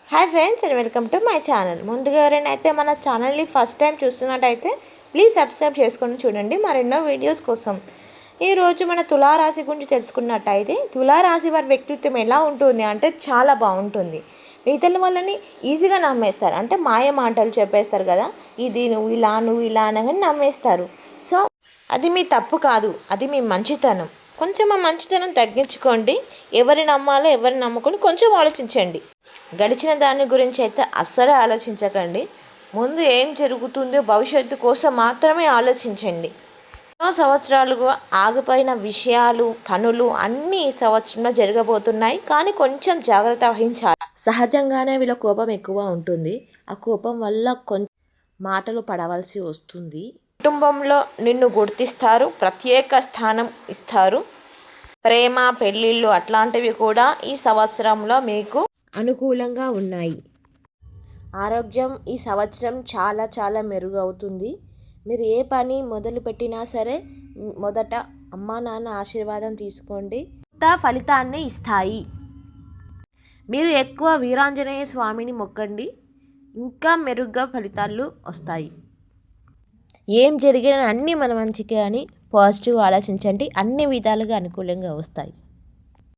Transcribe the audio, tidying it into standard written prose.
Hi friends and welcome to my channel. ముందుగా ఎవరైనా అయితే మన ఛానల్ని ఫస్ట్ టైం చూస్తున్నట్టయితే ప్లీజ్ సబ్స్క్రైబ్ చేసుకొని చూడండి మరెన్నో వీడియోస్ కోసం. ఈరోజు మన తులారాశి గురించి తెలుసుకున్నట్టయితే తులారాశి వారి వ్యక్తిత్వం ఎలా ఉంటుంది అంటే చాలా బాగుంటుంది. మిగతా వాళ్ళని ఈజీగా నమ్మేస్తారు, అంటే మాయ మాటలు చెప్పేస్తారు కదా, ఇది నువ్వు ఇలా అనగానే నమ్మేస్తారు. సో అది మీ తప్పు కాదు, అది మీ మంచితనం. కొంచెం ఆ మంచితనం తగ్గించుకోండి. ఎవరి నమ్మాలో ఎవరిని నమ్ముకొని కొంచెం ఆలోచించండి. గడిచిన దాని గురించి అయితే అస్సలు ఆలోచించకండి. ముందు ఏం జరుగుతుందో భవిష్యత్తు కోసం మాత్రమే ఆలోచించండి. ఎన్నో సంవత్సరాలుగా ఆగిపోయిన విషయాలు, పనులు అన్నీ ఈ సంవత్సరంలో జరగబోతున్నాయి, కానీ కొంచెం జాగ్రత్త వహించాలి. సహజంగానే వీళ్ళ కోపం ఎక్కువ ఉంటుంది. ఆ కోపం వల్ల కొంచెం మాటలు పడవలసి వస్తుంది. కుటుంబంలో నిన్ను గుర్తిస్తారు, ప్రత్యేక స్థానం ఇస్తారు. ప్రేమ, పెళ్ళిళ్ళు అట్లాంటివి కూడా ఈ సంవత్సరంలో మీకు అనుకూలంగా ఉన్నాయి. ఆరోగ్యం ఈ సంవత్సరం చాలా చాలా మెరుగవుతుంది. మీరు ఏ పని మొదలుపెట్టినా సరే మొదట అమ్మా నాన్న ఆశీర్వాదం తీసుకోండి, ఫలితాన్ని ఇస్తాయి. మీరు ఎక్కువ వీరాంజనేయ స్వామిని మొక్కండి, ఇంకా మెరుగ్గా ఫలితాలు వస్తాయి. ఏం జరిగినా అన్నీ మన మంచికే అని పాజిటివ్ ఆలోచించండి, అన్ని విధాలుగా అనుకూలంగా వస్తాయి.